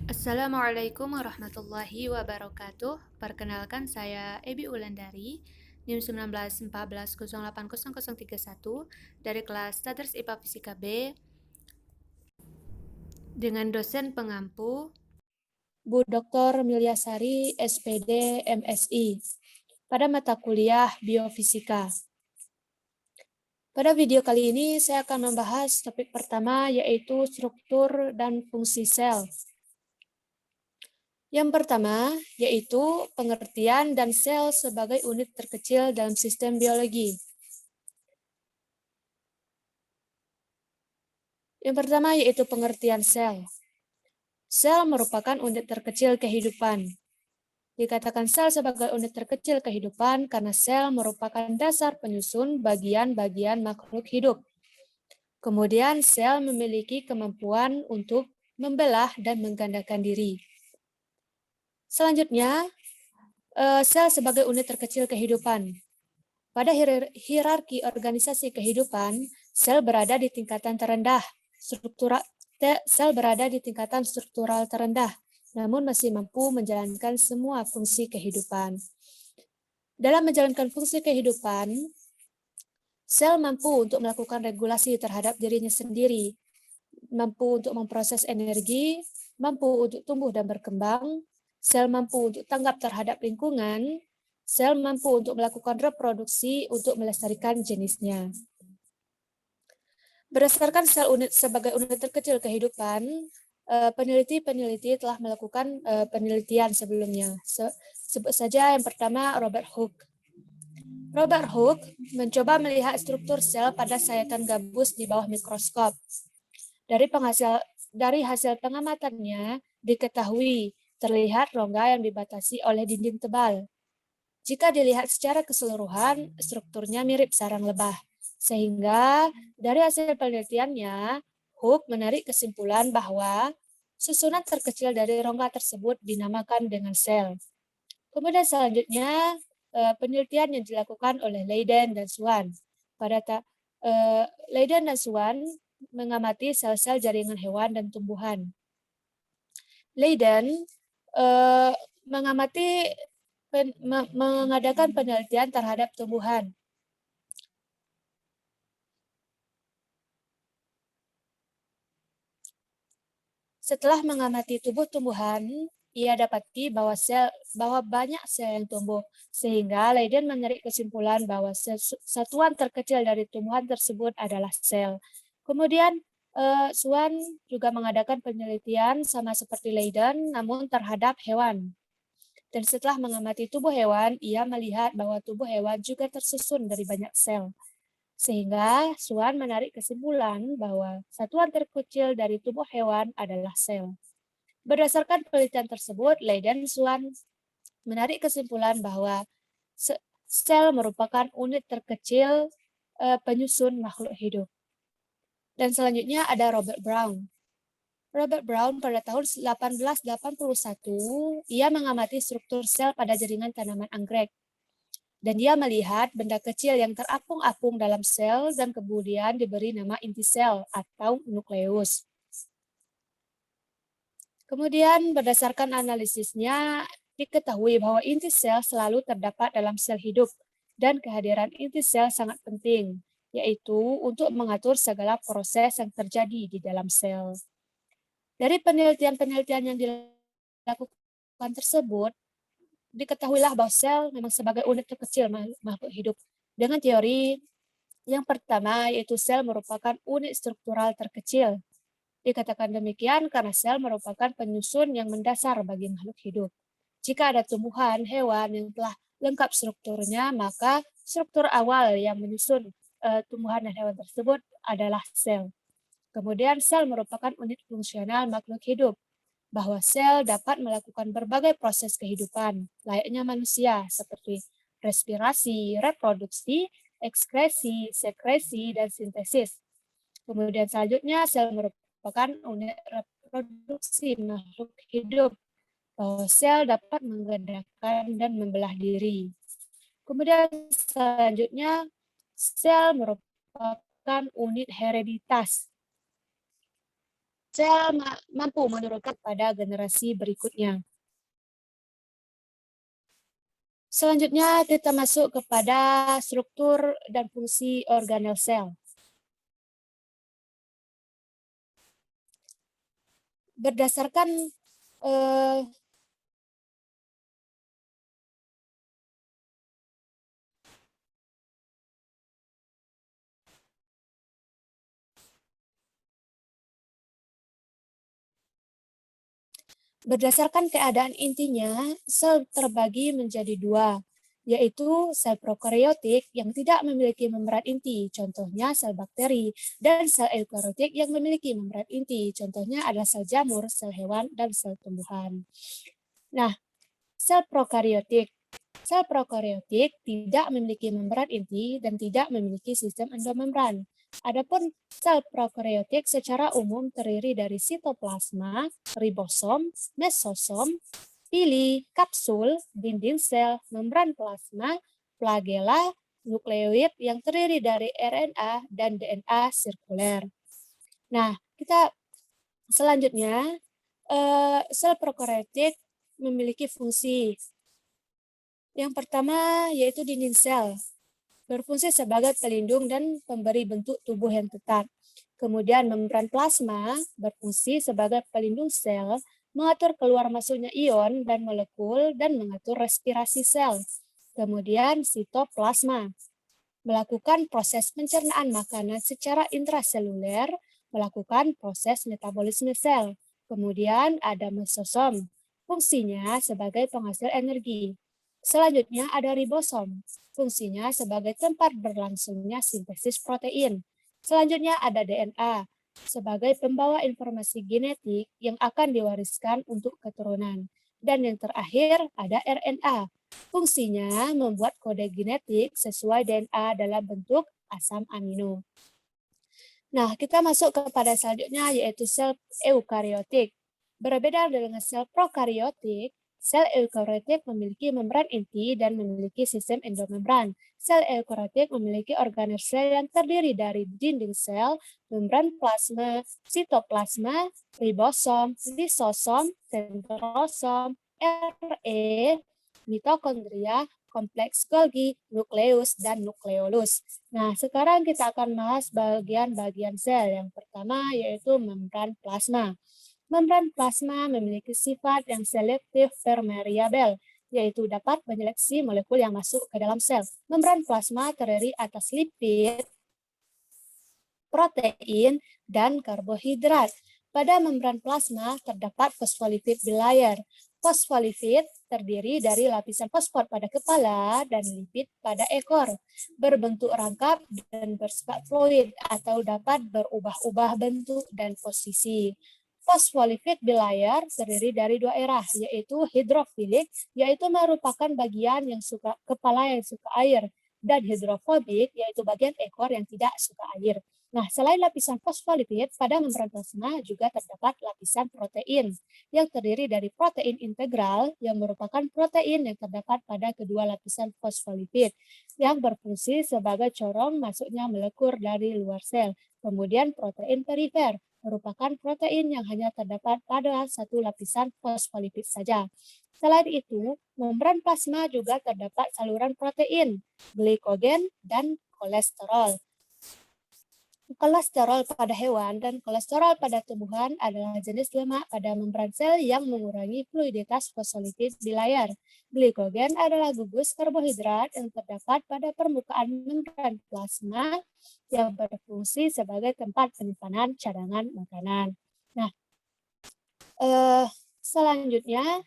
Assalamualaikum warahmatullahi wabarakatuh. Perkenalkan saya Ebi Ulandari, NIM 1914080031 dari kelas Status IPA Fisika B dengan dosen pengampu Bu Dr. Milyasari, SPD, MSI, pada mata kuliah Biofisika. Pada video kali ini saya akan membahas topik pertama yaitu struktur dan fungsi sel. Yang pertama, yaitu pengertian dan sel sebagai unit terkecil dalam sistem biologi. Yang pertama, yaitu pengertian sel. Sel merupakan unit terkecil kehidupan. Dikatakan sel sebagai unit terkecil kehidupan karena sel merupakan dasar penyusun bagian-bagian makhluk hidup. Kemudian, sel memiliki kemampuan untuk membelah dan menggandakan diri. Selanjutnya, sel sebagai unit terkecil kehidupan. Pada hierarki organisasi kehidupan, sel berada di tingkatan terendah. Sel berada di tingkatan struktural terendah, namun masih mampu menjalankan semua fungsi kehidupan. Dalam menjalankan fungsi kehidupan, sel mampu untuk melakukan regulasi terhadap dirinya sendiri, mampu untuk memproses energi, mampu untuk tumbuh dan berkembang, sel mampu untuk tanggap terhadap lingkungan, sel mampu untuk melakukan reproduksi untuk melestarikan jenisnya. Berdasarkan sel unit sebagai unit terkecil kehidupan, peneliti-peneliti telah melakukan penelitian sebelumnya. Sebut saja yang pertama Robert Hooke. Robert Hooke mencoba melihat struktur sel pada sayatan gabus di bawah mikroskop. Dari hasil pengamatannya diketahui terlihat rongga yang dibatasi oleh dinding tebal. Jika dilihat secara keseluruhan, strukturnya mirip sarang lebah. Sehingga dari hasil penelitiannya, Hooke menarik kesimpulan bahwa susunan terkecil dari rongga tersebut dinamakan dengan sel. Kemudian selanjutnya, penelitian yang dilakukan oleh Leiden dan Swan. Leiden dan Swan mengamati sel-sel jaringan hewan dan tumbuhan. Leiden mengadakan penelitian terhadap tumbuhan. Setelah mengamati tubuh tumbuhan, ia dapati bahwa banyak sel yang tumbuh, sehingga Leiden menarik kesimpulan bahwa satuan terkecil dari tumbuhan tersebut adalah sel. Kemudian Swan juga mengadakan penelitian sama seperti Leiden, namun terhadap hewan. Dan setelah mengamati tubuh hewan, ia melihat bahwa tubuh hewan juga tersusun dari banyak sel. Sehingga Swan menarik kesimpulan bahwa satuan terkecil dari tubuh hewan adalah sel. Berdasarkan penelitian tersebut, Leiden Swan menarik kesimpulan bahwa sel merupakan unit terkecil penyusun makhluk hidup. Dan selanjutnya ada Robert Brown. Robert Brown pada tahun 1881, ia mengamati struktur sel pada jaringan tanaman anggrek. Dan dia melihat benda kecil yang terapung-apung dalam sel dan kemudian diberi nama inti sel atau nukleus. Kemudian berdasarkan analisisnya, diketahui bahwa inti sel selalu terdapat dalam sel hidup dan kehadiran inti sel sangat penting, yaitu untuk mengatur segala proses yang terjadi di dalam sel. Dari penelitian-penelitian yang dilakukan tersebut, diketahuilah bahwa sel memang sebagai unit terkecil makhluk hidup. Dengan teori yang pertama, yaitu sel merupakan unit struktural terkecil. Dikatakan demikian karena sel merupakan penyusun yang mendasar bagi makhluk hidup. Jika ada tumbuhan, hewan yang telah lengkap strukturnya, maka struktur awal yang menyusun tumbuhan dan hewan tersebut adalah sel. Kemudian sel merupakan unit fungsional makhluk hidup, bahwa sel dapat melakukan berbagai proses kehidupan, layaknya manusia, seperti respirasi, reproduksi, ekskresi, sekresi, dan sintesis. Kemudian selanjutnya, sel merupakan unit reproduksi makhluk hidup, bahwa sel dapat menggandakan dan membelah diri. Kemudian selanjutnya, sel merupakan unit hereditas, sel mampu menurunkan pada generasi berikutnya. Selanjutnya kita masuk kepada struktur dan fungsi organel sel. Berdasarkan Berdasarkan keadaan intinya, sel terbagi menjadi dua, yaitu sel prokariotik yang tidak memiliki membran inti, contohnya sel bakteri, dan sel eukariotik yang memiliki membran inti, contohnya adalah sel jamur, sel hewan, dan sel tumbuhan. Nah, sel prokariotik. Sel prokariotik tidak memiliki membran inti dan tidak memiliki sistem endomembran. Adapun sel prokariotik secara umum terdiri dari sitoplasma, ribosom, mesosom, pili, kapsul, dinding sel, membran plasma, flagela, nukleoid yang terdiri dari RNA dan DNA sirkuler. Nah, kita selanjutnya sel prokariotik memiliki fungsi. Yang pertama yaitu dinding sel, berfungsi sebagai pelindung dan pemberi bentuk tubuh yang tetap. Kemudian membran plasma berfungsi sebagai pelindung sel, mengatur keluar masuknya ion dan molekul dan mengatur respirasi sel. Kemudian sitoplasma melakukan proses pencernaan makanan secara intraseluler, melakukan proses metabolisme sel. Kemudian ada mesosom, fungsinya sebagai penghasil energi. Selanjutnya ada ribosom, fungsinya sebagai tempat berlangsungnya sintesis protein. Selanjutnya ada DNA, sebagai pembawa informasi genetik yang akan diwariskan untuk keturunan. Dan yang terakhir ada RNA, fungsinya membuat kode genetik sesuai DNA dalam bentuk asam amino. Nah, kita masuk kepada selanjutnya yaitu sel eukariotik. Berbeda dengan sel prokariotik, sel eukariotik memiliki membran inti dan memiliki sistem endomembran. Sel eukariotik memiliki organel sel yang terdiri dari dinding sel, membran plasma, sitoplasma, ribosom, lisosom, sentrosom, RE, mitokondria, kompleks Golgi, nukleus, dan nukleolus. Nah, sekarang kita akan bahas bagian-bagian sel. Yang pertama yaitu membran plasma. Membran plasma memiliki sifat yang selektif permeabel, yaitu dapat menyeleksi molekul yang masuk ke dalam sel. Membran plasma terdiri atas lipid, protein, dan karbohidrat. Pada membran plasma terdapat fosfolipid bilayer. Fosfolipid terdiri dari lapisan fosfor pada kepala dan lipid pada ekor, berbentuk rangkap dan bersifat fluid atau dapat berubah-ubah bentuk dan posisi. Fosfolipid bilayer terdiri dari dua era, yaitu hidrofilik, yaitu merupakan bagian yang suka kepala yang suka air, dan hidrofobik, yaitu bagian ekor yang tidak suka air. Nah, selain lapisan fosfolipid, pada membran plasma juga terdapat lapisan protein yang terdiri dari protein integral yang merupakan protein yang terdapat pada kedua lapisan fosfolipid yang berfungsi sebagai corong masuknya molekul dari luar sel. Kemudian protein perifer merupakan protein yang hanya terdapat pada satu lapisan fosfolipid saja. Selain itu, membran plasma juga terdapat saluran protein, glikogen, dan kolesterol. Kolesterol pada hewan dan kolesterol pada tumbuhan adalah jenis lemak pada membran sel yang mengurangi fluiditas fosfolipid bilayer. Glikogen adalah gugus karbohidrat yang terdapat pada permukaan membran plasma yang berfungsi sebagai tempat penyimpanan cadangan makanan. Nah, selanjutnya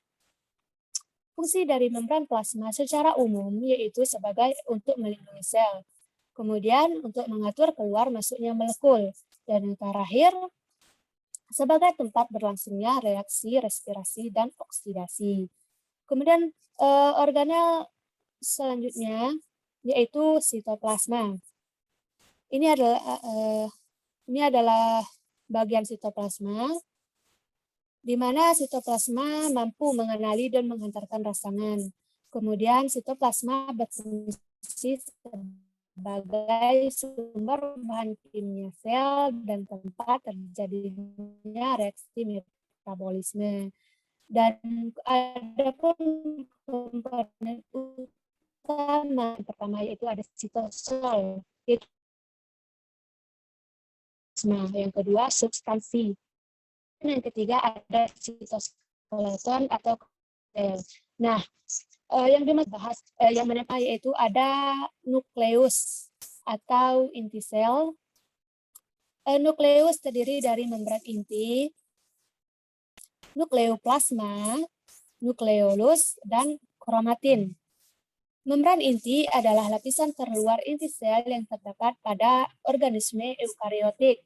fungsi dari membran plasma secara umum yaitu sebagai untuk melindungi sel. Kemudian untuk mengatur keluar masuknya molekul. Dan yang terakhir, sebagai tempat berlangsungnya reaksi respirasi dan oksidasi. Kemudian organel selanjutnya yaitu sitoplasma. Ini adalah bagian sitoplasma, di mana sitoplasma mampu mengenali dan menghantarkan rangsangan. Kemudian sitoplasma berfungsi sebagai sumber bahan kimia sel dan tempat terjadinya reaksi metabolisme. Dan ada pun komponen utama pertama yaitu ada sitosol, yaitu yang kedua substansi, dan yang ketiga ada sitoskeleton atau sel. Nah, yang dibahas yang menempel yaitu ada nukleus atau inti sel. Nukleus terdiri dari membran inti, nukleoplasma, nukleolus, dan kromatin. Membran inti adalah lapisan terluar inti sel yang terdapat pada organisme eukariotik.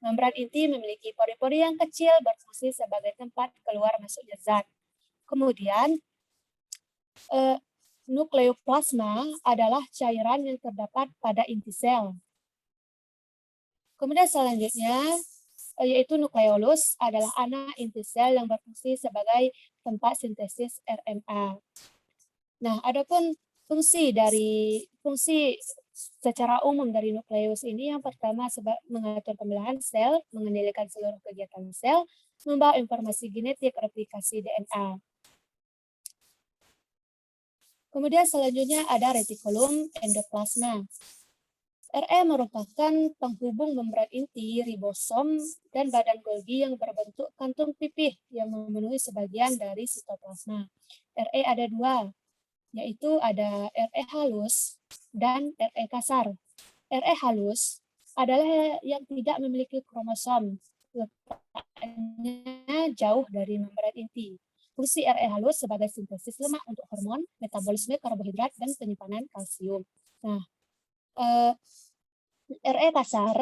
Membran inti memiliki pori-pori yang kecil berfungsi sebagai tempat keluar masuknya zat. Kemudian, nukleoplasma adalah cairan yang terdapat pada inti sel. Kemudian selanjutnya, yaitu nukleolus adalah anak inti sel yang berfungsi sebagai tempat sintesis RNA. Nah, adapun fungsi secara umum dari nukleus ini yang pertama mengatur pembelahan sel, mengendalikan seluruh kegiatan sel, membawa informasi genetik replikasi DNA. Kemudian selanjutnya ada retikulum endoplasma. RE merupakan penghubung membran inti, ribosom, dan badan Golgi yang berbentuk kantung pipih yang memenuhi sebagian dari sitoplasma. RE ada dua, yaitu ada RE halus dan RE kasar. RE halus adalah yang tidak memiliki kromosom, letaknya jauh dari membran inti. Fungsi RE halus sebagai sintesis lemak untuk hormon, metabolisme karbohidrat, dan penyimpanan kalsium. Nah, RE kasar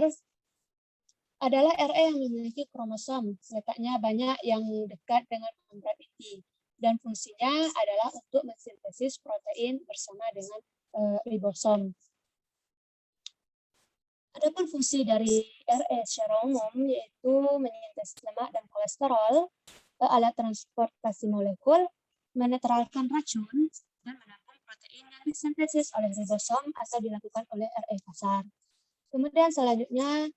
adalah RE yang memiliki kromosom, letaknya banyak yang dekat dengan membran inti. Dan fungsinya adalah untuk mensintesis protein bersama dengan ribosom. Adapun fungsi dari RE secara umum yaitu menyintesis lemak dan kolesterol, alat transportasi molekul, menetralkan racun, dan menampung protein yang disintesis oleh ribosom atau dilakukan oleh RE kasar. Kemudian selanjutnya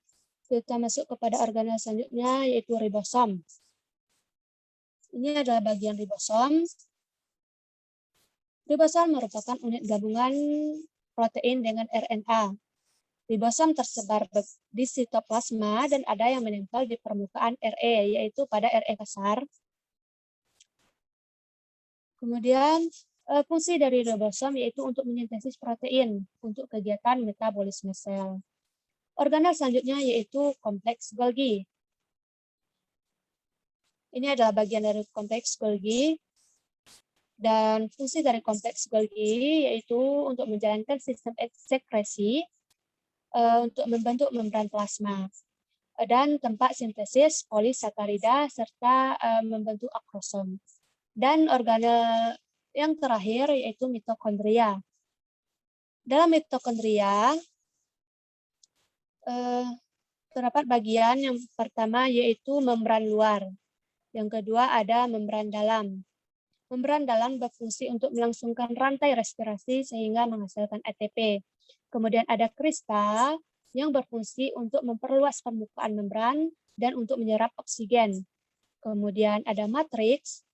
kita masuk kepada organel selanjutnya yaitu ribosom. Ini adalah bagian ribosom. Ribosom merupakan unit gabungan protein dengan RNA. Ribosom tersebar di sitoplasma dan ada yang menempel di permukaan RE, yaitu pada RE kasar. Kemudian fungsi dari ribosom yaitu untuk mesintesis protein untuk kegiatan metabolisme sel. Organel selanjutnya yaitu kompleks Golgi. Ini adalah bagian dari kompleks Golgi. Dan fungsi dari kompleks Golgi yaitu untuk menjalankan sistem sekresi untuk membentuk membran plasma dan tempat sintesis polisakarida serta membentuk akrosom. Dan organel yang terakhir yaitu mitokondria. Dalam mitokondria terdapat bagian yang pertama yaitu membran luar. Yang kedua ada membran dalam. Membran dalam berfungsi untuk melangsungkan rantai respirasi sehingga menghasilkan ATP. Kemudian ada krista yang berfungsi untuk memperluas permukaan membran dan untuk menyerap oksigen. Kemudian ada matriks.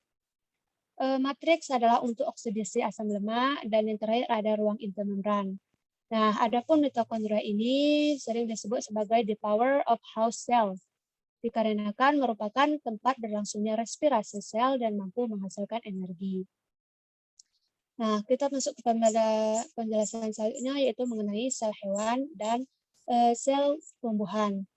Matriks adalah untuk oksidasi asam lemak dan yang terakhir ada ruang intermembran. Nah, adapun mitokondria ini sering disebut sebagai the power of house cell, dikarenakan merupakan tempat berlangsungnya respirasi sel dan mampu menghasilkan energi. Nah, kita masuk kepada penjelasan selanjutnya yaitu mengenai sel hewan dan sel tumbuhan.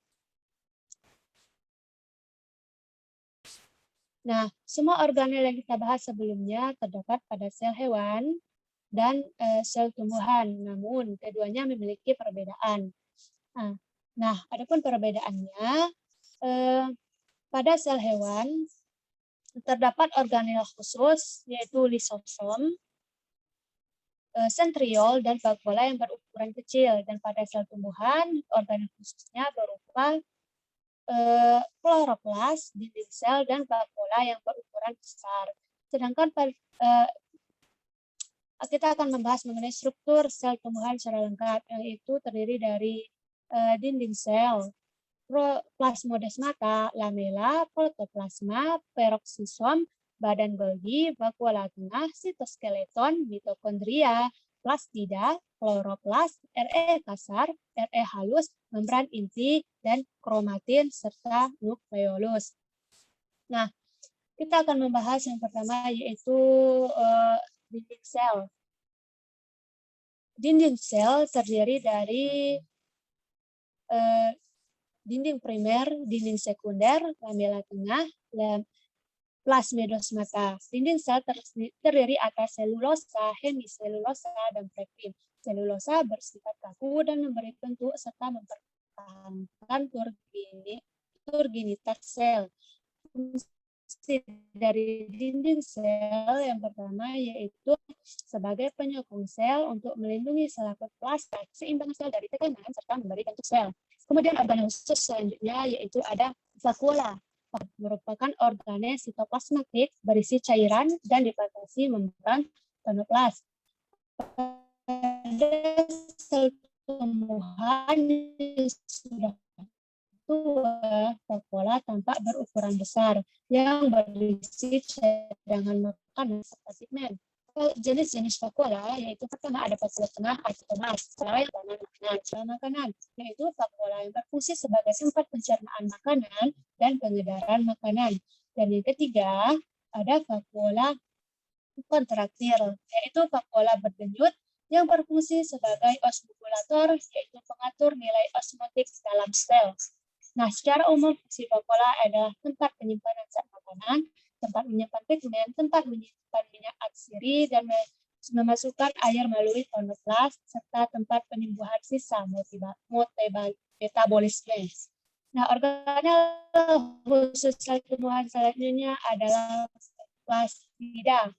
Nah, semua organel yang kita bahas sebelumnya terdapat pada sel hewan dan sel tumbuhan, namun keduanya memiliki perbedaan. Nah, adapun perbedaannya, pada sel hewan terdapat organel khusus yaitu lisosom, sentriol, dan vakuola yang berukuran kecil. Dan pada sel tumbuhan, organel khususnya berupa kloroplas, dinding sel, dan vakuola yang berukuran besar. Sedangkan kita akan membahas mengenai struktur sel tumbuhan secara lengkap, yaitu terdiri dari dinding sel, plasmodesmata, lamela, protoplasma, peroksisom, badan Golgi, vakuola tengah, sitoskeleton, mitokondria, plastida, kloroplast, Re kasar, Re halus, membran inti, dan kromatin, serta nukleolus. Nah, kita akan membahas yang pertama yaitu dinding sel. Dinding sel terdiri dari dinding primer, dinding sekunder, lamela tengah, dan plasmidosmata. Dinding sel terdiri atas selulosa, hemiselulosa, dan pektin. Selulosa bersifat kaku dan memberi bentuk serta mempertahankan turginitas sel. Fungsi dari dinding sel yang pertama yaitu sebagai penyokong sel untuk melindungi selaput plasma, seimbang sel dari tekanan serta memberi bentuk sel. Kemudian organ khusus selanjutnya yaitu ada vakuola, merupakan organel sitoplasmatik berisi cairan dan dibatasi membran tonoplast. Pada sel tumbuhan yang sudah tua, vakuola tampak berukuran besar yang berisi cadangan makanan serta pigmen. Jenis-jenis vakuola yaitu pertama ada vakuola tengah atau mas, makanan, yaitu vakuola yang berfungsi sebagai tempat pencernaan makanan dan pengedaran makanan. Dan yang ketiga ada vakuola kontraktil, yaitu vakuola berdenyut yang berfungsi sebagai osmokulator, yaitu pengatur nilai osmotik dalam sel. Nah, secara umum fungsi vakuola adalah tempat penyimpanan zat makanan, tempat menyimpan pigmen, tempat menyimpan minyak atsiri, dan memasukkan air melalui tonoplast, serta tempat penimbuhan sisa metabolisme. Nah, organel khusus sel tumbuhan selanjutnya adalah plastida.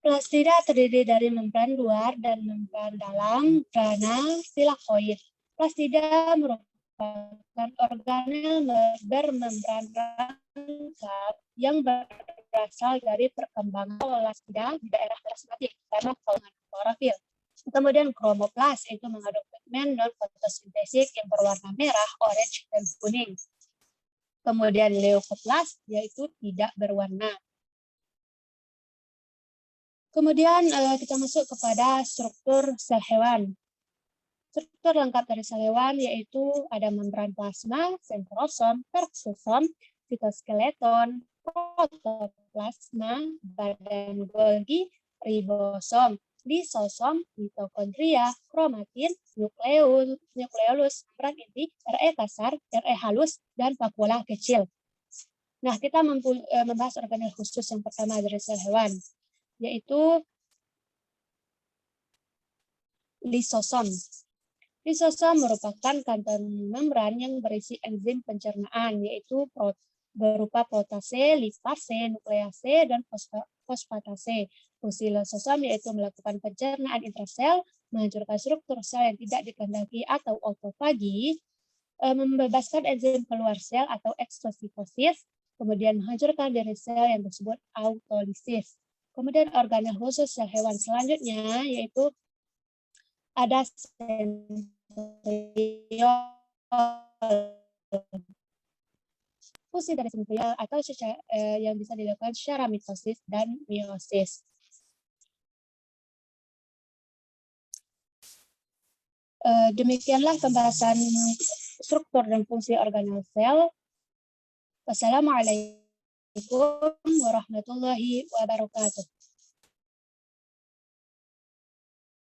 Plastida terdiri dari membran luar dan membran dalam membrana tilakoid. Plastida merupakan organel bermembran rangkap yang berasal dari perkembangan plastida di daerah plasmatik karena kawasan klorofil. Kemudian kromoplast itu mengandung pigmen non-fotosintetik yang berwarna merah, orange, dan kuning. Kemudian leukoplast yaitu tidak berwarna. Kemudian kita masuk kepada struktur sel hewan. Struktur lengkap dari sel hewan yaitu ada membran plasma, sentrosom, peroksisom, sitoskeleton, protoplasma, badan Golgi, ribosom, lisosom, mitokondria, kromatin, nukleolus, membran inti, Re kasar, Re halus, dan vakuola kecil. Nah, kita membahas organel khusus yang pertama dari sel hewan, yaitu lisosom. Lisosom merupakan kantong membran yang berisi enzim pencernaan, yaitu berupa protase, lipase, nuklease, dan fosfatase. Fungsi lisosom yaitu melakukan pencernaan intrasel, menghancurkan struktur sel yang tidak dikehendaki atau autofagi, membebaskan enzim keluar sel atau eksositosis, kemudian menghancurkan dari sel yang disebut autolisis. Kemudian organel khusus sel hewan selanjutnya yaitu ada sentriol. Fungsi dari sentriol atau yang bisa dilakukan secara mitosis dan meiosis. Demikianlah pembahasan struktur dan fungsi organel sel. Wassalamualaikum warahmatullahi wabarakatuh.